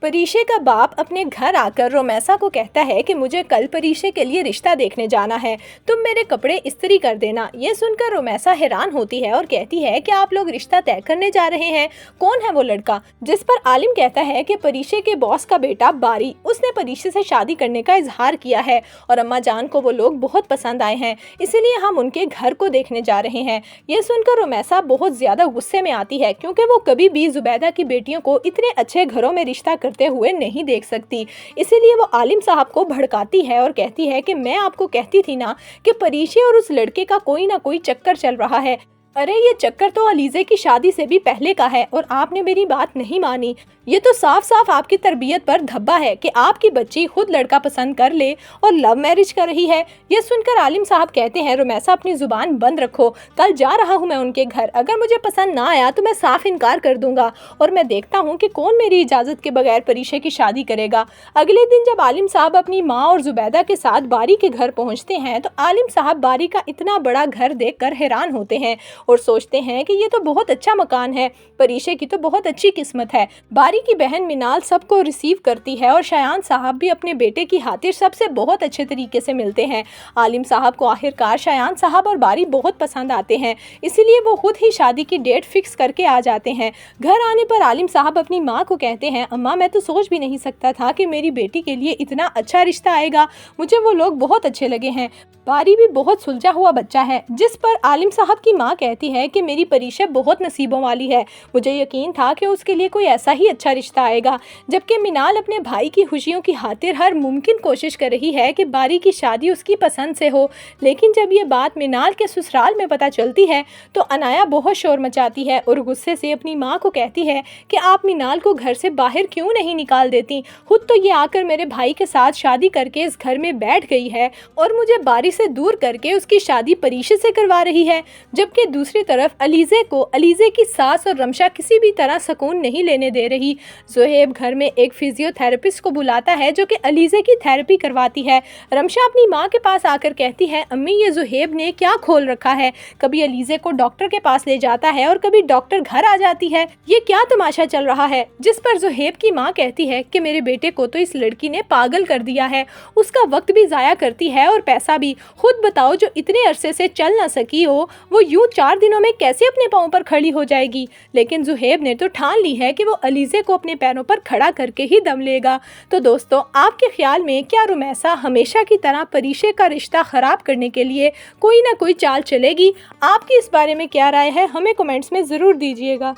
परीशे का बाप अपने घर आकर रोमैसा को कहता है कि मुझे कल परीशे के लिए रिश्ता देखने जाना है, तुम मेरे कपड़े इस्त्री कर देना। ये सुनकर रोमैसा हैरान होती है और कहती है कि आप लोग रिश्ता तय करने जा रहे हैं, कौन है वो लड़का? जिस पर आलिम कहता है कि परीशे के बॉस का बेटा बारी, उसने परीशे से शादी करने का इजहार किया है और अम्मा जान को वो लोग बहुत पसंद आए हैं, इसीलिए हम उनके घर को देखने जा रहे हैं। ये सुनकर रोमैसा बहुत ज्यादा गुस्से में आती है क्योंकि वो कभी भी जुबैदा की बेटियों को इतने अच्छे घरों में रिश्ता करते हुए नहीं देख सकती। इसीलिए वो आलिम साहब को भड़काती है और कहती है कि मैं आपको कहती थी ना कि परीशे और उस लड़के का कोई ना कोई चक्कर चल रहा है। अरे ये चक्कर तो अलीज़े की शादी से भी पहले का है और आपने मेरी बात नहीं मानी। ये तो साफ साफ आपकी तरबियत पर धब्बा है कि आपकी बच्ची खुद लड़का पसंद कर ले और लव मैरिज कर रही है। ये सुनकर आलिम साहब कहते हैं, रोमैसा अपनी जुबान बंद रखो, कल जा रहा हूँ मैं उनके घर, अगर मुझे पसंद ना आया तो मैं साफ इनकार कर दूंगा और मैं देखता हूँ कि कौन मेरी इजाज़त के बगैर परीशे की शादी करेगा। अगले दिन जब आलिम साहब अपनी माँ और जुबैदा के साथ बारी के घर पहुँचते हैं तो आलिम साहब बारी का इतना बड़ा घर देख कर हैरान होते हैं और सोचते हैं कि ये तो बहुत अच्छा मकान है, परीशे की तो बहुत अच्छी किस्मत है। बारी की बहन मिनाल सबको रिसीव करती है और शायान साहब भी अपने बेटे की खातिर सबसे बहुत अच्छे तरीके से मिलते हैं। आलिम साहब को आखिरकार शायान साहब और बारी बहुत पसंद आते हैं, इसीलिए वो खुद ही शादी की डेट फिक्स करके आ जाते हैं। घर आने पर आलिम साहब अपनी माँ को कहते हैं, अम्मा मैं तो सोच भी नहीं सकता था कि मेरी बेटी के लिए इतना अच्छा रिश्ता आएगा, मुझे वो लोग बहुत अच्छे लगे हैं। बारी भी बहुत सुलझा हुआ बच्चा है। जिस पर आलिम साहब की माँ कहती है कि मेरी परीशा बहुत नसीबों वाली है, मुझे यकीन था कि उसके लिए कोई ऐसा ही अच्छा रिश्ता आएगा। जबकि मिनाल अपने भाई की खुशियों की खातिर हर मुमकिन कोशिश कर रही है कि बारी की शादी उसकी पसंद से हो, लेकिन जब ये बात मिनाल के ससुराल में पता चलती है तो अनाया बहुत शोर मचाती है और गुस्से से अपनी माँ को कहती है कि आप मिनाल को घर से बाहर क्यों नहीं निकाल देती, खुद तो ये आकर मेरे भाई के साथ शादी करके इस घर में बैठ गई है और मुझे बारी से दूर करके उसकी शादी परीशे से करवा रही है। जबकि दूसरी तरफ अलीज़े की सास और रमशा किसी भी तरह सुकून नहीं लेने दे रही। ज़ुहैब घर में एक फिजियोथेरेपिस्ट को बुलाता है जो कि अलीज़े की थेरेपी करवाती है। रमशा अपनी माँ के पास आकर कहती है, अम्मी ये ज़ुहैब ने क्या खोल रखा है, कभी अलीज़े को डॉक्टर के पास ले जाता है और कभी डॉक्टर घर आ जाती है, ये क्या तमाशा चल रहा है। जिस पर ज़ुहैब की माँ कहती है कि मेरे बेटे को तो इस लड़की ने पागल कर दिया है, उसका वक्त भी ज़ाया करती है और पैसा भी। खुद बताओ, जो इतने अरसे से चल ना सकी हो वो यूं 4 दिनों में कैसे अपने पाँव पर खड़ी हो जाएगी। लेकिन ज़ुहैब ने तो ठान ली है कि वो अलीज़े को अपने पैरों पर खड़ा करके ही दम लेगा। तो दोस्तों, आपके ख्याल में क्या रोमैसा हमेशा की तरह परीशे का रिश्ता ख़राब करने के लिए कोई ना कोई चाल चलेगी? आपकी इस बारे में क्या राय है, हमें कमेंट्स में ज़रूर दीजिएगा।